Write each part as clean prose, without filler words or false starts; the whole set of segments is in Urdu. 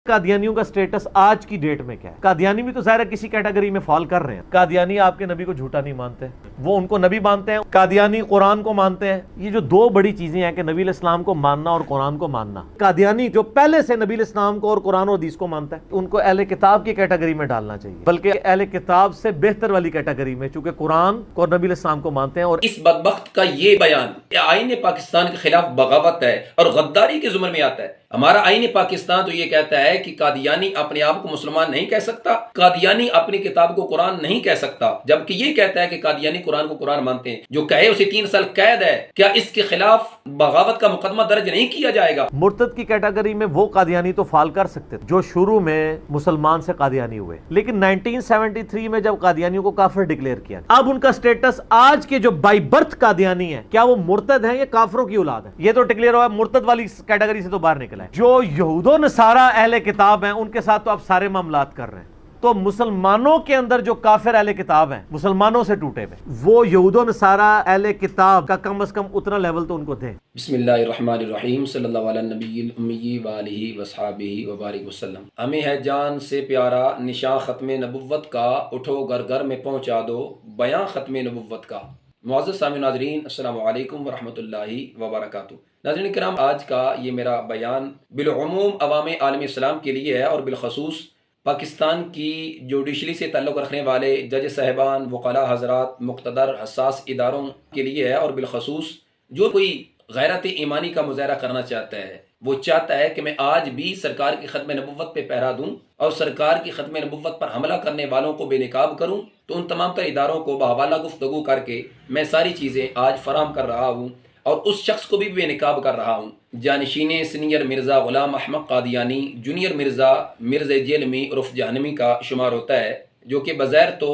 قادیانیوں کا سٹیٹس آج کی ڈیٹ میں کیا ہے؟ قادیانی بھی تو ظاہر ہے کسی کیٹیگری میں فال کر رہے ہیں۔ قادیانی آپ کے نبی کو جھوٹا نہیں مانتے، وہ ان کو نبی مانتے ہیں، قادیانی قرآن کو مانتے ہیں۔ یہ جو دو بڑی چیزیں ہیں کہ نبی علیہ السلام کو ماننا اور قرآن کو ماننا، قادیانی جو پہلے سے نبی علیہ السلام کو اور قرآن اور حدیث کو مانتا ہے ان کو اہل کتاب کی کیٹیگری میں ڈالنا چاہیے، بلکہ اہل کتاب سے بہتر والی کیٹیگری میں، چونکہ قرآن اور نبی علیہ السلام کو مانتے ہیں۔ اور اس بدبخت کا یہ بیان آئین پاکستان کے خلاف بغاوت ہے اور غداری کے زمرے میں آتا ہے۔ ہمارا آئین پاکستان تو یہ کہتا ہے کہ قادیانی اپنے آپ کو مسلمان نہیں کہہ سکتا، قادیانی اپنی کتاب کو قرآن نہیں کہہ سکتا، جبکہ یہ کہتا ہے کہ قادیانی قرآن کو قرآن مانتے ہیں۔ جو کہے اسے 3 سال قید ہے، کیا اس کے خلاف بغاوت کا مقدمہ درج نہیں کیا جائے گا؟ مرتد کی کیٹیگری میں وہ قادیانی تو فال کر سکتے جو شروع میں مسلمان سے قادیانی ہوئے، لیکن 1973 میں جب قادیانیوں کو کافر ڈکلیئر کیا، اب ان کا سٹیٹس آج کے جو بائی برتھ قادیانی ہیں، کیا وہ مرتد ہیں یا کافروں کی اولاد ہے؟ یہ تو ڈکلیئر ہوا، مرتد والی کیٹیگری سے تو باہر نکلا ہے۔ جو یہود و نصارہ اہل کتاب ہیں ان کے ساتھ تو آپ سارے معاملات کر رہے ہیں، تو مسلمانوں کے اندر جو کافر اہل کتاب ہیں، مسلمانوں سے ٹوٹے ہوئے، وہ یہود و نصارہ اہل کتاب کا کم از کم اتنا لیول تو ان کو دیں۔ بسم اللہ الرحمن الرحیم، صلی اللہ علی النبی الامی وآلہ وصحابہ وبارک وسلم۔ ہمیں ہے جان سے پیارا نشاں ختم نبوت کا، اٹھو گھر گھر میں پہنچا دو بیاں ختم نبوت کا۔ معزز سامعین ناظرین، السلام علیکم ورحمۃ اللہ وبرکاتہ۔ ناظرین کرام، آج کا یہ میرا بیان بالعموم عوام عالم اسلام کے لیے ہے، اور بالخصوص پاکستان کی جوڈیشری سے تعلق رکھنے والے جج صاحبان، وکلاء حضرات، مقتدر حساس اداروں کے لیے ہے، اور بالخصوص جو کوئی غیرت ایمانی کا مظاہرہ کرنا چاہتا ہے، وہ چاہتا ہے کہ میں آج بھی سرکار کی ختم نبوت پہ پہرا دوں اور سرکار کی ختم نبوت پر حملہ کرنے والوں کو بے نقاب کروں، تو ان تمام تر اداروں کو بحوالہ گفتگو کر کے میں ساری چیزیں آج فراہم کر رہا ہوں، اور اس شخص کو بھی بے نقاب کر رہا ہوں۔ جانشین سینئر مرزا غلام احمد قادیانی جونیئر مرزا جیلمی عرف جہنمی کا شمار ہوتا ہے، جو کہ بظاہر تو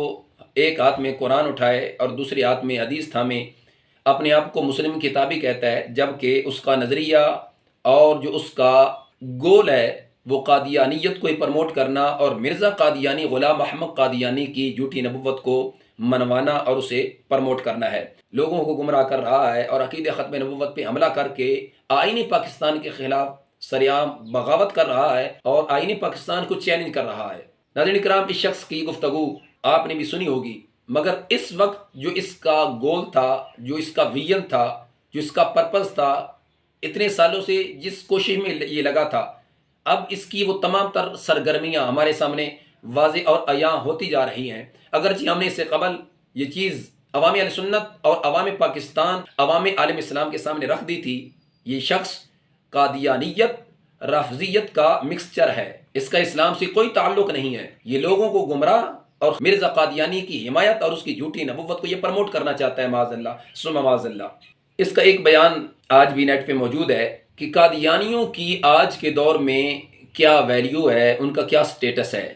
ایک ہاتھ میں قرآن اٹھائے اور دوسرے ہاتھ میں حدیث تھامے اپنے آپ کو مسلم کتابی کہتا ہے، جبکہ اس کا نظریہ اور جو اس کا گول ہے وہ قادیانیت کو ہی پرموٹ کرنا اور مرزا قادیانی غلام احمد قادیانی کی جھوٹی نبوت کو منوانا اور اسے پرموٹ کرنا ہے۔ لوگوں کو گمراہ کر رہا ہے اور عقیدہ ختم نبوت پہ حملہ کر کے آئین پاکستان کے خلاف سریعام بغاوت کر رہا ہے اور آئین پاکستان کو چیلنج کر رہا ہے۔ ناظرین کرام، اس شخص کی گفتگو آپ نے بھی سنی ہوگی، مگر اس وقت جو اس کا گول تھا، جو اس کا ویژن تھا، جو اس کا پرپس تھا، اتنے سالوں سے جس کوشش میں یہ لگا تھا، اب اس کی وہ تمام تر سرگرمیاں ہمارے سامنے واضح اور عیاں ہوتی جا رہی ہیں۔ اگرچہ ہم نے اس سے قبل یہ چیز عوام اہل سنت اور عوام پاکستان، عوام عالم اسلام کے سامنے رکھ دی تھی، یہ شخص قادیانیت رافضیت کا مکسچر ہے، اس کا اسلام سے کوئی تعلق نہیں ہے۔ یہ لوگوں کو گمراہ اور مرزا قادیانی کی حمایت اور اس کی جھوٹی نبوت کو یہ پرموٹ کرنا چاہتا ہے، معاذ اللہ ثم معاذ اللہ۔ اس کا ایک بیان آج بھی نیٹ پہ موجود ہے کہ قادیانیوں کی آج کے دور میں کیا ویلیو ہے، ان کا کیا سٹیٹس ہے،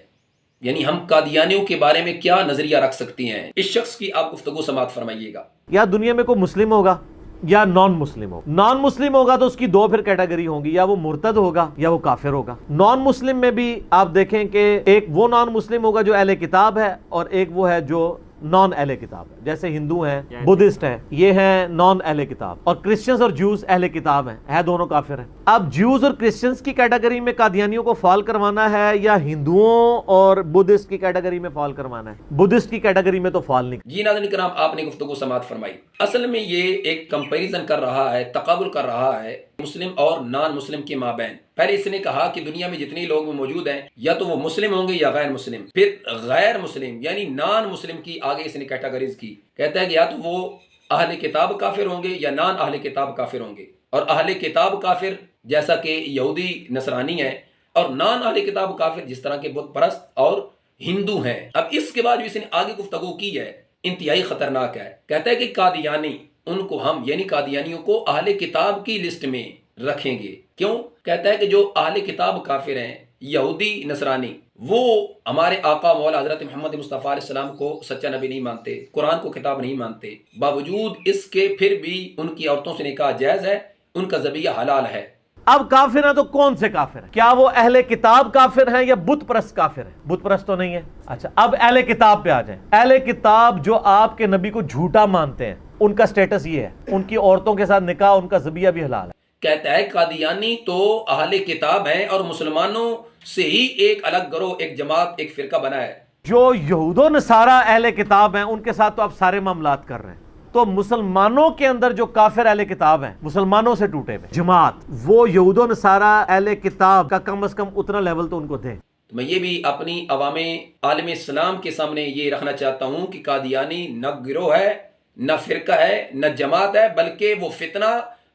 یعنی ہم قادیانیوں کے بارے میں کیا نظریہ رکھ سکتی ہیں۔ اس شخص کی آپ گفتگو سماعت فرمائیے گا۔ یا دنیا میں کوئی مسلم ہوگا یا نان مسلم ہوگا۔ نان مسلم ہوگا تو اس کی دو پھر کیٹیگری ہوں گی، یا وہ مرتد ہوگا یا وہ کافر ہوگا۔ نان مسلم میں بھی آپ دیکھیں کہ ایک وہ نان مسلم ہوگا جو اہل کتاب ہے، اور ایک وہ ہے جو نان اہل کتاب ہے، جیسے ہندو ہیں، بدھسٹ ہیں، یہ ہیں نان اہل کتاب، اور کرسچنز اور جیوز اہل کتاب ہیں، دونوں کافر ہیں۔ اب جیوز اور کرسچنز کی کیٹیگری میں قادیانیوں کو فال کروانا ہے یا ہندوؤں اور بدھسٹ کی کیٹیگری میں فال کروانا ہے؟ بدھسٹ کی کیٹیگری میں تو فال نہیں۔ جی ناظرین کرام، آپ نے گفتگو سماعت فرمائی۔ اصل میں یہ ایک کمپیریزن کر رہا ہے، تقابل کر رہا ہے مسلم اور نان مسلم کے مابین۔ پہلے اس نے کہا کہ دنیا میں جتنے لوگ موجود ہیں یا تو وہ مسلم ہوں گے یا غیر مسلم، پھر غیر مسلم یعنی نان مسلم کی آگے اس نے کیٹیگریز کی، کہتا ہے کہ یا تو وہ اہل کتاب کافر ہوں گے یا نان اہل کتاب کافر ہوں گے، اور اہل کتاب کافر جیسا کہ یہودی نصرانی ہے، اور نان اہل کتاب کافر جس طرح کے بت پرست اور ہندو ہیں۔ اب اس کے بعد جو اس نے آگے گفتگو کی ہے انتہائی خطرناک ہے۔ کہتا ہے کہ قادیانی، ان کو ہم یعنی قادیانیوں کو اہل کتاب کی لسٹ میں رکھیں گے۔ کیوں؟ کہتا ہے کہ جو اہل کتاب کافر ہیں، یہودی نصرانی، وہ ہمارے آقا مولا حضرت محمد مصطفیٰ علیہ السلام کو سچا نبی نہیں مانتے، قرآن کو کتاب نہیں مانتے، باوجود اس کے پھر بھی ان کی عورتوں سے نکاح جائز ہے، ان کا ذبیحہ حلال ہے۔ اب کافر ہیں تو کون سے کافر ہیں؟ کیا وہ اہل کتاب کافر ہیں یا بت پرست کافر ہیں؟ بت پرست تو نہیں ہے۔ اچھا، اب اہل کتاب پہ آ جائیں۔ اہل کتاب جو آپ کے نبی کو جھوٹا مانتے ہیں، ان کا سٹیٹس یہ ہے، ان کی عورتوں کے ساتھ نکاح، ان کا ذبیحہ بھی حلال ہے۔ کہتا ہے قادیانی تو اہل کتاب ہیں اور مسلمانوں سے ہی ایک الگ گروہ، ایک جماعت، ایک فرقہ بنا ہے۔ جو یہود و نصارہ اہل کتاب ہیں ان کے ساتھ تو آپ سارے معاملات کر رہے ہیں، تو مسلمانوں کے اندر جو کافر اہل کتاب ہیں، مسلمانوں سے ٹوٹے ہوئے جماعت، وہ یہود و نصارہ اہل کتاب کا کم از کم اتنا لیول تو ان کو دیں۔ میں یہ بھی اپنی عوام عالم اسلام کے سامنے یہ رکھنا چاہتا ہوں کہ قادیانی نہ گروہ ہے، نہ فرقہ ہے، نہ جماعت ہے، بلکہ وہ فتنہ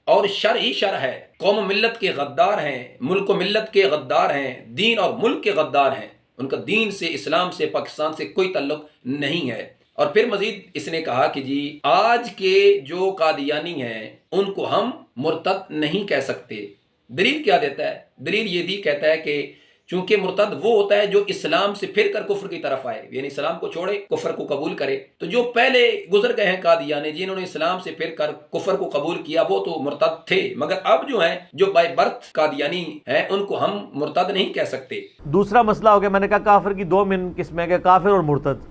اور شر ہی شر ہے۔ قوم و ملت کے غدار ہیں، ملک و ملت کے غدار ہیں، دین اور ملک کے غدار ہیں۔ ان کا دین سے، اسلام سے، پاکستان سے کوئی تعلق نہیں ہے۔ اور پھر مزید اس نے کہا کہ جی آج کے جو قادیانی ہیں ان کو ہم مرتد نہیں کہہ سکتے۔ دلیل کیا دیتا ہے؟ دلیل یہ دی، کہتا ہے کہ چونکہ مرتد وہ ہوتا ہے جو اسلام سے پھر کر کفر کی طرف آئے، یعنی اسلام کو چھوڑے کفر کو قبول کرے۔ تو جو پہلے گزر گئے ہیں قادیانی، جنہوں نے اسلام سے پھر کر کفر کو قبول کیا، وہ تو مرتد تھے، مگر اب جو ہیں جو بائی برتھ قادیانی ہیں ان کو ہم مرتد نہیں کہہ سکتے۔ دوسرا مسئلہ ہو گیا، میں نے کہا کافر کی دو من قسمیں کہ کافر اور مرتد۔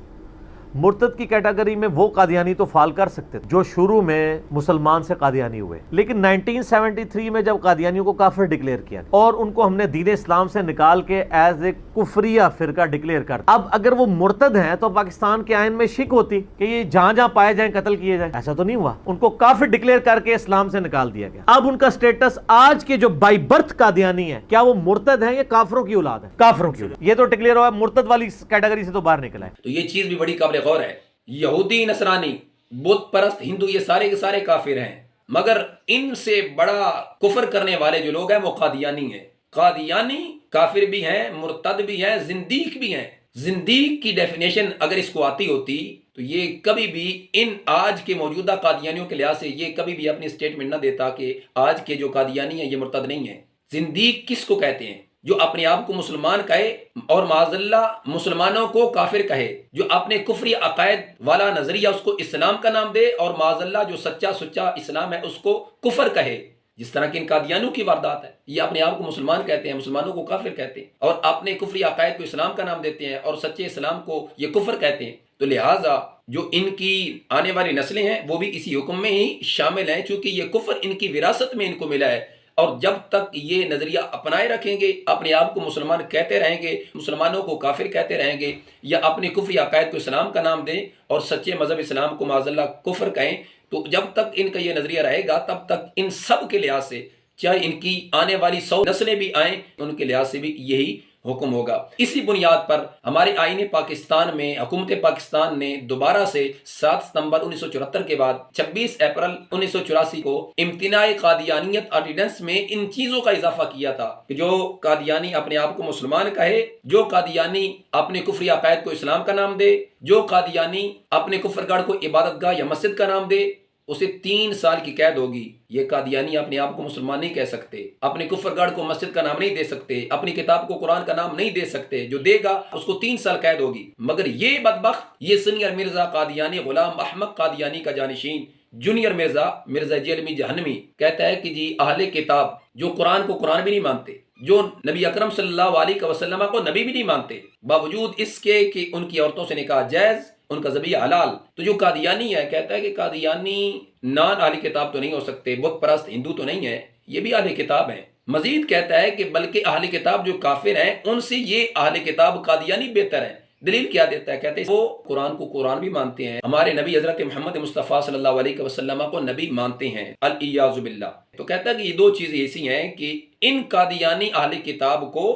مرتد کی کیٹیگری میں وہ قادیانی تو فال کر سکتے تھے جو شروع میں مسلمان سے قادیانی ہوئے، لیکن 1973 میں جب قادیانیوں کو کافر ڈکلیئر کیا اور ان کو ہم نے دین اسلام سے نکال کے ایز اے کفریہ فرقہ ڈکلیئر کر، اب اگر وہ مرتد ہیں تو پاکستان کے آئین میں شک ہوتی کہ یہ جہاں جہاں پائے جائیں قتل کیے جائیں۔ ایسا تو نہیں ہوا، ان کو کافر ڈکلیئر کر کے اسلام سے نکال دیا گیا۔ اب ان کا سٹیٹس آج کے جو بائی برتھ قادیانی ہیں، کیا وہ مرتد ہیں یا کافروں کی اولاد ہے؟ کافروں کی اولاد، یہ تو ڈکلیئر ہوا، مرتد والی کیٹیگری سے تو باہر نکلا ہے۔ تو یہ چیز بھی بڑی قابل غور ہے۔ یہودی، نصرانی، بت پرست، ہندو، یہ سارے کے سارے کافر ہیں، مگر ان سے بڑا کفر کرنے والے جو لوگ ہیں وہ قادیانی ہیں۔ قادیانی کافر بھی ہیں، مرتد بھی ہیں، زندیق بھی ہیں۔ زندیق کی ڈیفینیشن اگر اس کو آتی ہوتی تو یہ کبھی بھی ان آج کے موجودہ قادیانیوں کے لحاظ سے یہ کبھی بھی اپنی سٹیٹمنٹ نہ دیتا کہ آج کے جو قادیانی ہیں یہ مرتد نہیں ہیں۔ زندیق کس کو کہتے ہیں؟ جو اپنے آپ کو مسلمان کہے اور معاذ اللہ مسلمانوں کو کافر کہے، جو اپنے کفری عقائد والا نظریہ اس کو اسلام کا نام دے اور معاذ اللہ جو سچا سچا اسلام ہے اس کو کفر کہے، جس طرح کہ ان قادیانیوں کی واردات ہے۔ یہ اپنے آپ کو مسلمان کہتے ہیں، مسلمانوں کو کافر کہتے ہیں، اور اپنے کفری عقائد کو اسلام کا نام دیتے ہیں اور سچے اسلام کو یہ کفر کہتے ہیں۔ تو لہٰذا جو ان کی آنے والی نسلیں ہیں وہ بھی اسی حکم میں ہی شامل ہیں، چونکہ یہ کفر ان کی وراثت میں ان کو ملا ہے، اور جب تک یہ نظریہ اپنائے رکھیں گے، اپنے آپ کو مسلمان کہتے رہیں گے، مسلمانوں کو کافر کہتے رہیں گے، یا اپنے کفری عقائد کو اسلام کا نام دیں اور سچے مذہب اسلام کو معاذ اللہ کفر کہیں، تو جب تک ان کا یہ نظریہ رہے گا تب تک ان سب کے لحاظ سے، چاہے ان کی آنے والی 100 نسلیں بھی آئیں، ان کے لحاظ سے بھی یہی حکم ہوگا۔ اسی بنیاد پر ہمارے آئین پاکستان میں حکومت پاکستان نے دوبارہ سے 7 ستمبر 1974 کے بعد 26 اپریل 1984 کو امتناع قادیانیت آرڈیننس میں ان چیزوں کا اضافہ کیا تھا کہ جو قادیانی اپنے آپ کو مسلمان کہے، جو قادیانی اپنے کفری عقائد کو اسلام کا نام دے، جو قادیانی اپنے کفر گاہ کو عبادت گاہ یا مسجد کا نام دے، اسے 3 سال کی قید ہوگی۔ یہ قادیانی اپنے آپ کو مسلمان نہیں کہہ سکتے، اپنے کفر گاہ کو مسجد کا نام نہیں دے سکتے، اپنی کتاب کو قرآن کا نام نہیں دے سکتے، جو دے گا اس کو 3 سال قید ہوگی۔ مگر یہ بدبخت، یہ سینئر مرزا قادیانی غلام احمد قادیانی کا جانشین جونیئر مرزا جیلمی جہنمی کہتا ہے کہ جی اہل کتاب جو قرآن کو قرآن بھی نہیں مانتے، جو نبی اکرم صلی اللہ علیہ وسلم کو نبی بھی نہیں مانتے، باوجود اس کے کہ ان کی عورتوں سے نکاح جائز، ان کا ذبیحہ حلال، تو جو قادیانی ہے کہتا ہے کہ قادیانی نان اہل کتاب تو نہیں ہو سکتے، بت پرست ہندو تو نہیں ہے، یہ بھی اہل کتاب ہیں۔ مزید کہتا ہے کہ بلکہ اہل کتاب جو کافر ہیں ان سے یہ اہل کتاب قادیانی بہتر ہیں۔ دلیل کیا دیتا ہے؟ کہتے ہیں وہ قرآن کو قرآن بھی مانتے ہیں، ہمارے نبی حضرت محمد مصطفیٰ صلی اللہ علیہ وسلم کو نبی مانتے ہیں، الیاذ باللہ۔ تو کہتا ہے کہ یہ 2 چیزیں ایسی ہیں کہ ان قادیانی اہل کتاب کو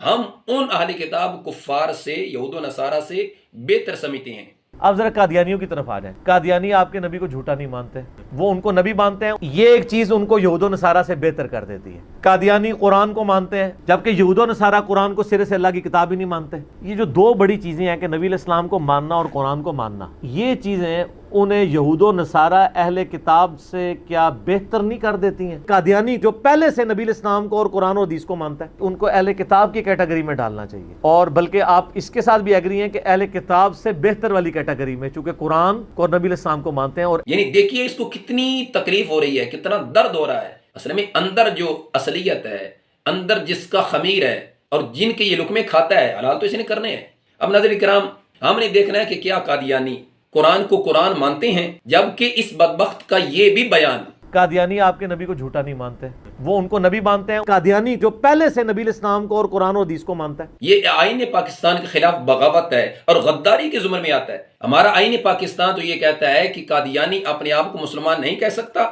ہم ان اہل کتاب کفار سے، یہود و نصارہ سے بہتر سمجھتے ہیں۔ اب ذرا قادیانیوں کی طرف آ جائیں۔ قادیانی آپ کے نبی کو جھوٹا نہیں مانتے، وہ ان کو نبی مانتے ہیں، یہ ایک چیز ان کو یہود و نصارہ سے بہتر کر دیتی ہے۔ قادیانی قرآن کو مانتے ہیں جبکہ یہود و نصارہ قرآن کو سرے سے اللہ کی کتاب ہی نہیں مانتے۔ یہ جو 2 بڑی چیزیں ہیں کہ نبی علیہ السلام کو ماننا اور قرآن کو ماننا، یہ چیزیں انہیں یہود و نصارہ اہل کتاب سے کیا بہتر نہیں کر دیتی ہیں؟ قادیانی جو پہلے سے نبی علیہ السلام کو اور قرآن و حدیث کو مانتا ہے، ان کو اہل کتاب کی کیٹیگری میں ڈالنا چاہیے، اور بلکہ آپ اس کے ساتھ بھی ایگری ہیں کہ اہل کتاب سے بہتر والی کیٹیگری میں، چونکہ قرآن کو اور نبی علیہ السلام کو مانتے ہیں۔ اور یعنی دیکھیے اس کو کتنی تکلیف ہو رہی ہے، کتنا درد ہو رہا ہے۔ اصل میں اندر جو اصلیت ہے، اندر جس کا خمیر ہے اور جن کے یہ لقمے کھاتا ہے، حلال تو اس نے کرنے ہیں۔ اب ناظرین کرام، ہم نے دیکھنا ہے کہ کیا قادیانی قرآن کو قرآن مانتے ہیں، جبکہ اس بدبخت کا یہ بھی بیان قادیانی آپ کے نبی کو جھوٹا نہیں مانتے, وہ ان کو نبی مانتے ہیں. قادیانی جو پہلے سے نبی الاسلام کو اور قرآن و حدیث کو مانتا ہے. یہ آئین پاکستان کے خلاف بغاوت ہے اور غداری کے زمر میں آتا ہے. ہمارا آئین پاکستان تو یہ کہتا ہے کہ قادیانی اپنے آپ کو مسلمان نہیں کہہ سکتا,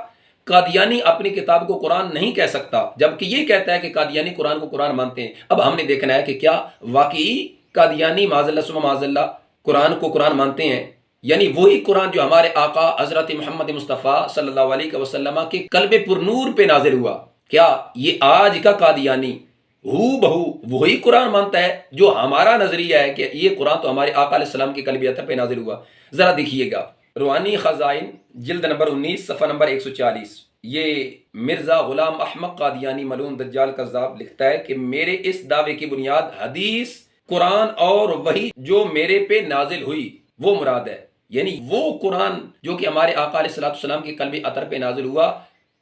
قادیانی اپنی کتاب کو قرآن نہیں کہہ سکتا, جبکہ یہ کہتا ہے کہ قادیانی قرآن کو قرآن مانتے ہیں. اب ہم نے دیکھنا ہے کہ کیا واقعی قادیانی معاذ اللہ ثم معاذ اللہ قرآن کو قرآن مانتے ہیں, یعنی وہی قرآن جو ہمارے آقا حضرت محمد مصطفیٰ صلی اللہ علیہ وسلم کے قلب پر نور پہ نازل ہوا. کیا یہ آج کا قادیانی ہو بہو وہی قرآن مانتا ہے جو ہمارا نظریہ ہے کہ یہ قرآن تو ہمارے آقا علیہ السلام کے قلب اطہر پہ نازل ہوا؟ ذرا دیکھیے گا, روحانی خزائن جلد نمبر 19 صفحہ نمبر 140. یہ مرزا غلام احمد قادیانی ملعون دجال کذاب لکھتا ہے کہ میرے اس دعوے کی بنیاد حدیث, قرآن اور وحی جو میرے پہ نازل ہوئی وہ مراد ہے. یعنی وہ قرآن جو کہ ہمارے آقا علیہ السلام کے قلب اطہر پہ نازل ہوا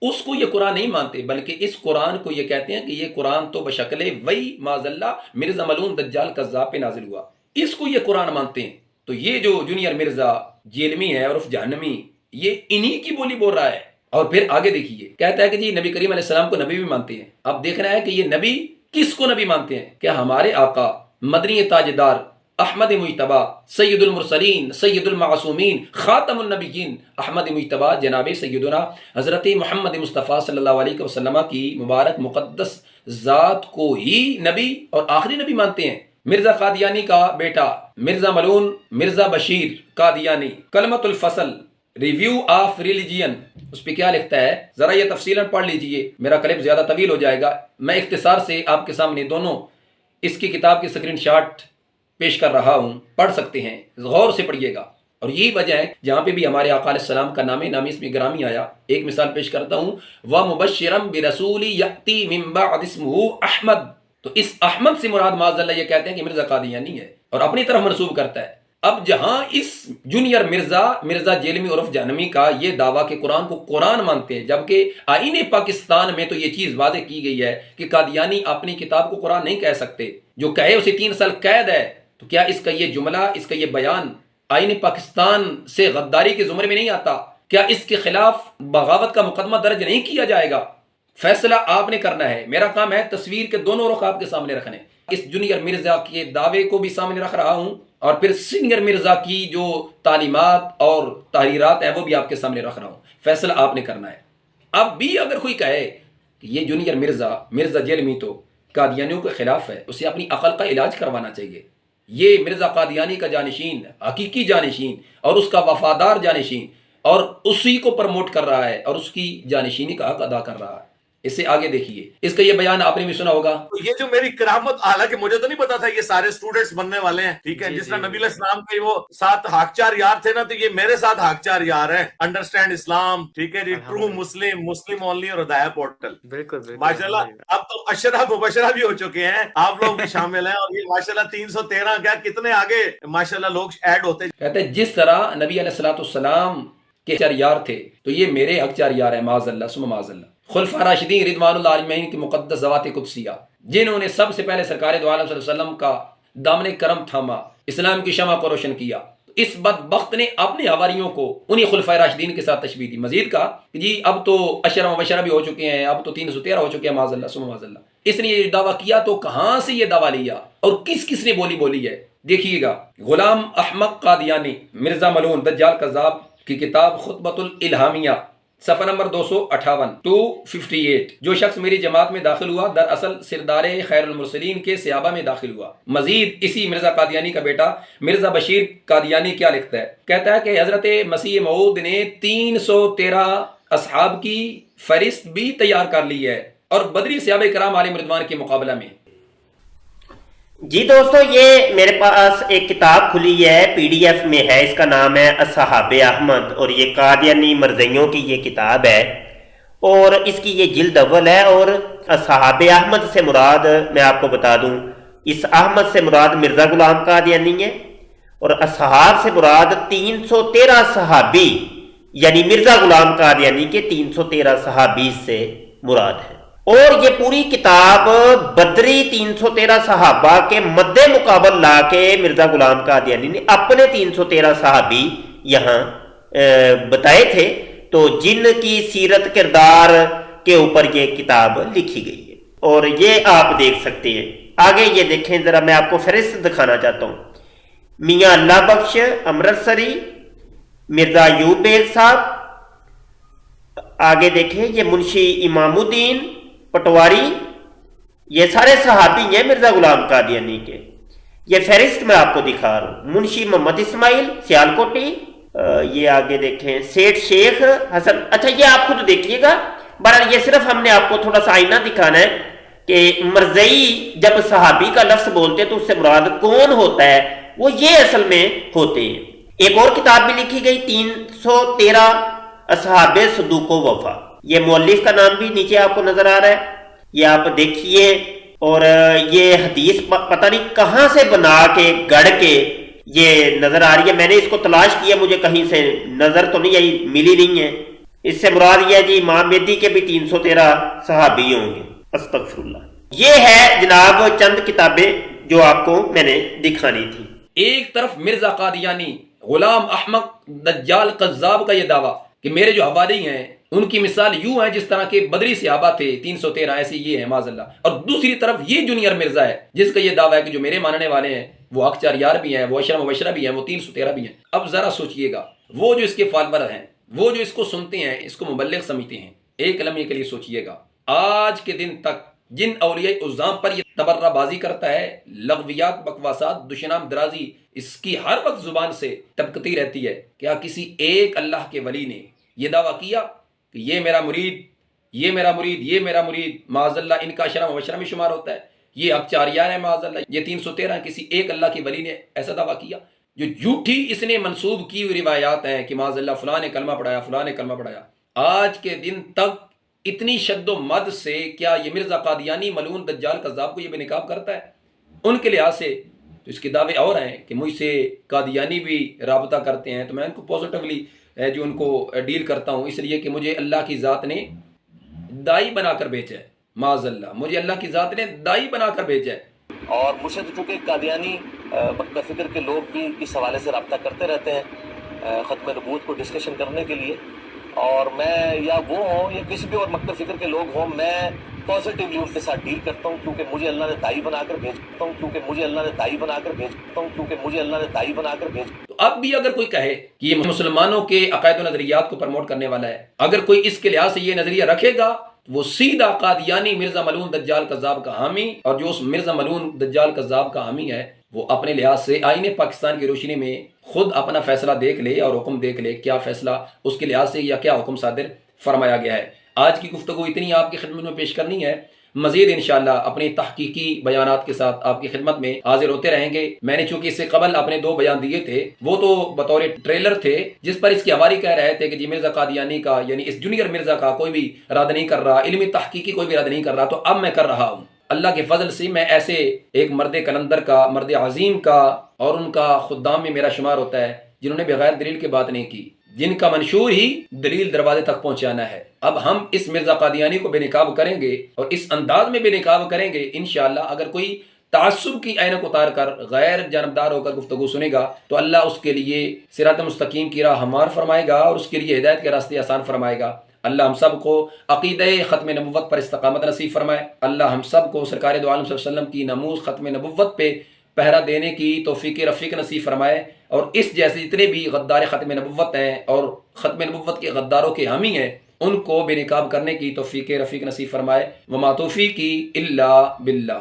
اس کو یہ قرآن نہیں مانتے, بلکہ اس قرآن کو یہ کہتے ہیں کہ یہ قرآن تو بشکل وہی معاذ اللہ مرزا ملعون دجال کذاب پہ نازل ہوا, اس کو یہ قرآن مانتے ہیں. تو یہ جو جونیئر مرزا جیلمی ہے عرف جہنمی, یہ انہی کی بولی بول رہا ہے. اور پھر آگے دیکھیے, کہتا ہے کہ جی نبی کریم علیہ السلام کو نبی بھی مانتے ہیں. اب دیکھنا ہے کہ یہ نبی کس کو نبی مانتے ہیں. کیا ہمارے آقا مدنی تاجدار احمد مجتبی سید المرسلین سید المعصومین خاتم النبیین احمد مجتبی جناب سیدنا حضرت محمد مصطفیٰ صلی اللہ علیہ وسلم کی مبارک مقدس ذات کو ہی نبی اور آخری نبی مانتے ہیں؟ مرزا قادیانی کا بیٹا مرزا ملعون مرزا بشیر قادیانی کلمۃ الفصل ریویو آف ریلیجین اس پہ کیا لکھتا ہے, ذرا یہ تفصیلاً پڑھ لیجئے, میرا کلپ زیادہ طویل ہو جائے گا. میں اختصار سے آپ کے سامنے دونوں اس کی کتاب کی اسکرین شاٹ پیش کر رہا ہوں, پڑھ سکتے ہیں, غور سے پڑھیے گا. اور یہی وجہ ہے جہاں پہ بھی ہمارے آقا علیہ السلام کا نامی اسم گرامی آیا, ایک مثال پیش کرتا ہوں, وَمُبَشِّرًا بِرَسُولِ يَأْتِي مِن بَعْدِ اسْمُهُ احمد. تو اس احمد سے مراد معاذ اللہ یہ کہتے ہیں کہ مرزا قادیانی ہے اور اپنی طرف منسوب کرتا ہے. اب جہاں اس جونیئر مرزا جیلمی عرف جہنمی کا یہ دعویٰ کہ قرآن کو قرآن مانتے ہیں, جبکہ آئین پاکستان میں تو یہ چیز واضح کی گئی ہے کہ قادیانی اپنی کتاب کو قرآن نہیں کہہ سکتے, جو کہے اسے 3 سال قید ہے. تو کیا اس کا یہ جملہ, اس کا یہ بیان آئین پاکستان سے غداری کے زمرے میں نہیں آتا؟ کیا اس کے خلاف بغاوت کا مقدمہ درج نہیں کیا جائے گا؟ فیصلہ آپ نے کرنا ہے. میرا کام ہے تصویر کے دونوں رخ آپ کے سامنے رکھنے. اس جونیئر مرزا کے دعوے کو بھی سامنے رکھ رہا ہوں اور پھر سینئر مرزا کی جو تعلیمات اور تحریرات ہیں وہ بھی آپ کے سامنے رکھ رہا ہوں. فیصلہ آپ نے کرنا ہے. اب بھی اگر کوئی کہے کہ یہ جونیئر مرزا جیلمی تو قادیانیوں کے خلاف ہے, اسے اپنی عقل کا علاج کروانا چاہیے. یہ مرزا قادیانی کا جانشین, حقیقی جانشین اور اس کا وفادار جانشین, اور اسی کو پروموٹ کر رہا ہے اور اس کی جانشینی کا حق ادا کر رہا ہے. اس سے آگے دیکھیے, اس کا یہ بیان آپ نے بھی سنا ہوگا. یہ جو میری کرامت, حالانکہ مجھے تو نہیں پتا تھا یہ سارے اسٹوڈنٹس بننے والے ہیں, ٹھیک ہے, جس طرح نبی علیہ السلام کے وہ 7 حاکچار یار تھے نا, تو یہ میرے 7 حاکچار یار ہیں. انڈرسٹینڈ اسلام, ٹھیک ہے جی, ٹرو مسلم اونلی اور ہدایہ پورٹل. بالکل ماشاءاللہ. اب تو اشرہ مبشرہ بھی ہو چکے ہیں, آپ لوگ بھی شامل ہیں, اور یہ ماشاءاللہ 313 کیا کتنے آگے ماشاءاللہ لوگ ایڈ ہوتے. کہتے ہیں جس طرح نبی علیہ السلام کے 4 یار تھے تو یہ میرے حق 4 یار ہیں, معاذ اللہ ثم معاذ اللہ. خلفاء راشدین رضوان اللہ علیہم کی مقدس ذوات قدسیہ, جنہوں نے سب سے پہلے سرکار دو عالم صلی اللہ علیہ وسلم کا دامن کرم تھاما, اسلام کی شمع کو روشن کیا. اس بدبخت نے اپنے حواریوں کو انہی خلفاء راشدین کے ساتھ تشبیہ دی. مزید کہا کہ جی اب تو اشرہ مبشرہ بھی ہو چکے ہیں, اب تو 313 ہو چکے ہیں, معاذ اللہ ثم معاذ اللہ. اس نے یہ دعویٰ کیا تو کہاں سے یہ دعویٰ لیا اور کس نے بولی ہے؟ دیکھیے گا, غلام احمد قادیانی مرزا ملعون دجال کذاب کی کتاب خطبۃ الالہامیہ صفحہ نمبر 258 جو شخص میری جماعت میں داخل ہوا دراصل سردار خیر المرسلین کے صحابہ میں داخل ہوا. مزید اسی مرزا قادیانی کا بیٹا مرزا بشیر قادیانی کیا لکھتا ہے, کہتا ہے کہ حضرت مسیح موعود نے 313 اصحاب کی فہرست بھی تیار کر لی ہے اور بدری صحابہ کرام علیہم رضوان کے مقابلہ میں. جی دوستو, یہ میرے پاس ایک کتاب کھلی ہے, PDF میں ہے, اس کا نام ہے اصحاب احمد, اور یہ قادیانی مرزیوں کی یہ کتاب ہے, اور اس کی یہ جلد اول ہے. اور اصحاب احمد سے مراد میں آپ کو بتا دوں, اس احمد سے مراد مرزا غلام قادیانی ہے, اور اصحاب سے مراد 313 صحابی یعنی مرزا غلام قادیانی کے 313 صحابی سے مراد ہے. اور یہ پوری کتاب بدری 313 صحابہ کے مد مقابل لا کے مرزا غلام قادیانی نے اپنے 313 صحابی یہاں بتائے تھے, تو جن کی سیرت کردار کے اوپر یہ کتاب لکھی گئی ہے، اور یہ آپ دیکھ سکتے ہیں۔ آگے یہ دیکھیں ذرا، میں آپ کو فہرست دکھانا چاہتا ہوں۔ میاں اللہ بخش امرتسری، مرزا ایوب بیگ صاحب، آگے دیکھیں یہ منشی امام الدین پٹواری، یہ سارے صحابی ہیں مرزا غلام قادیانی کے۔ یہ فہرست میں آپ کو دکھا رہا ہوں۔ منشی محمد اسماعیل سیالکوٹی، یہ آگے دیکھیں سیٹھ شیخ حسن، اچھا یہ آپ خود دیکھیے گا۔ بہرحال یہ صرف ہم نے آپ کو تھوڑا سا آئینہ دکھانا ہے کہ مرزئی جب صحابی کا لفظ بولتے ہیں تو اس سے مراد کون ہوتا ہے، وہ یہ اصل میں ہوتے ہیں۔ ایک اور کتاب بھی لکھی گئی 313 اصحاب صدوق و وفا، یہ مؤلف کا نام بھی نیچے آپ کو نظر آ رہا ہے، یہ آپ دیکھیے۔ اور یہ حدیث پتہ نہیں کہاں سے بنا کے گڑ کے یہ نظر آ رہی ہے، میں نے اس کو تلاش کیا، مجھے کہیں سے نظر تو نہیں آئی، ملی نہیں ہے۔ اس سے مراد یہ ہے جی امام مہدی کے بھی 313 صحابی ہوں گے، استغفر اللہ۔ یہ ہے جناب چند کتابیں جو آپ کو میں نے دکھانی تھی۔ ایک طرف مرزا قادیانی غلام احمق دجال قذاب کا یہ دعویٰ کہ میرے جو حوالی ہیں ان کی مثال یوں ہے جس طرح کے بدری صحابہ تھے 313 ایسے یہ ہیں معاذ اللہ، اور دوسری طرف یہ جونیئر مرزا ہے جس کا یہ دعویٰ ہے کہ جو میرے ماننے والے ہیں وہ حق چار یار بھی ہیں، وہ اشرا مبشرہ بھی ہیں، وہ 313 بھی ہیں۔ اب ذرا سوچئے گا، وہ جو اس کے فالور ہیں، وہ جو اس کو سنتے ہیں، اس کو مبلغ سمجھتے ہیں، ایک لمحے کے لیے سوچئے گا، آج کے دن تک جن اولیاء عظام پر یہ تبرہ بازی کرتا ہے، لغویات، بکواسات، دشنام درازی اس کی ہر وقت زبان سے ٹپکتی رہتی ہے، کیا کسی ایک اللہ کے ولی نے یہ دعویٰ کیا کہ یہ میرا مرید، یہ میرا مرید، یہ میرا مرید معاذ اللہ ان کا اشرا مبشرہ میں شمار ہوتا ہے، یہ اقچاریان ہے معاذ اللہ، یہ 313 کسی ایک اللہ کے ولی نے ایسا دعویٰ کیا؟ جو جھوٹی اس نے منسوب کی ہوئی روایات ہیں کہ معاذ اللہ فلاں نے کلمہ پڑھایا، فلاں نے کلمہ پڑھایا، آج کے دن تک اتنی شد و مد سے کیا یہ مرزا قادیانی ملعون دجال کذاب کو یہ بے نقاب کرتا ہے؟ ان کے لحاظ سے تو اس کے دعوے اور ہیں کہ مجھ سے قادیانی بھی رابطہ کرتے ہیں، تو میں ان کو پازیٹیولی جو ان کو ڈیل کرتا ہوں، اس لیے کہ مجھے اللہ کی ذات نے دائی بنا کر بھیجا ہے، معاذ اللہ مجھے اللہ کی ذات نے دائی بنا کر بھیجا ہے۔ اور مجھ سے تو چونکہ قادیانی مکہ فکر کے لوگ بھی اس حوالے سے رابطہ کرتے رہتے ہیں ختم نبوت کو ڈسکشن کرنے کے لیے، اور میں یا وہ ہوں یا کسی بھی اور مکہ فکر کے لوگ ہوں، میں پازیٹیولی ان کے ساتھ ڈیل کرتا ہوں، کیونکہ مجھے اللہ نے دائی بنا کر بھیجتا ہوں، کیونکہ مجھے اللہ نے دائی بنا کر بھیجتا ہوں، کیونکہ مجھے اللہ نے دائی بنا کر بھیجتا ہوں۔ تو اب بھی اگر کوئی کہے کہ یہ مسلمانوں کے عقائد و نظریات کو پروموٹ کرنے والا ہے، اگر کوئی اس کے لحاظ سے یہ نظریہ رکھے گا، وہ سیدھا قادیانی مرزا ملعون دجال کذاب کا حامی، اور جو اس مرزا ملعون دجال کذاب کا حامی ہے وہ اپنے لحاظ سے آئین پاکستان کی روشنی میں خود اپنا فیصلہ دیکھ لے اور حکم دیکھ لے، کیا فیصلہ اس کے لحاظ سے یا کیا حکم صادر فرمایا گیا ہے۔ آج کی گفتگو اتنی آپ کی خدمت میں پیش کرنی ہے، مزید انشاءاللہ اپنی تحقیقی بیانات کے ساتھ آپ کی خدمت میں حاضر ہوتے رہیں گے۔ میں نے چونکہ اس سے قبل اپنے 2 بیان دیے تھے، وہ تو بطور ٹریلر تھے جس پر اس کی حوالی کہہ رہے تھے کہ جی مرزا قادیانی کا یعنی اس جونیئر مرزا کا کوئی بھی رد نہیں کر رہا، علمی تحقیقی کوئی بھی رد نہیں کر رہا، تو اب میں کر رہا ہوں۔ اللہ کے فضل سے میں ایسے ایک مرد کلندر کا، مرد عظیم کا اور ان کا خدام میں میرا شمار ہوتا ہے جنہوں نے بغیر دلیل کے بات نہیں کی، جن کا منشور ہی دلیل دروازے تک پہنچانا ہے۔ اب ہم اس مرزا قادیانی کو بے نقاب کریں گے اور اس انداز میں بے نقاب کریں گے انشاءاللہ۔ اگر کوئی تعصب کی عینک اتار کر غیر جانبدار ہو کر گفتگو سنے گا تو اللہ اس کے لیے صراط مستقیم کی راہ ہموار فرمائے گا اور اس کے لیے ہدایت کے راستے آسان فرمائے گا۔ اللہ ہم سب کو عقیدہ ختم نبوت پر استقامت نصیب فرمائے۔ اللہ ہم سب کو سرکار دو عالم صلی اللہ علیہ وسلم کی ناموس ختم نبوت پہ پہرا دینے کی توفیق رفیق نصیب فرمائے، اور اس جیسے جتنے بھی غدار ختم نبوت ہیں اور ختم نبوت کے غداروں کے حامی ہیں ان کو بے نقاب کرنے کی توفیق رفیق نصیب فرمائے۔ وما توفیقی الا باللہ۔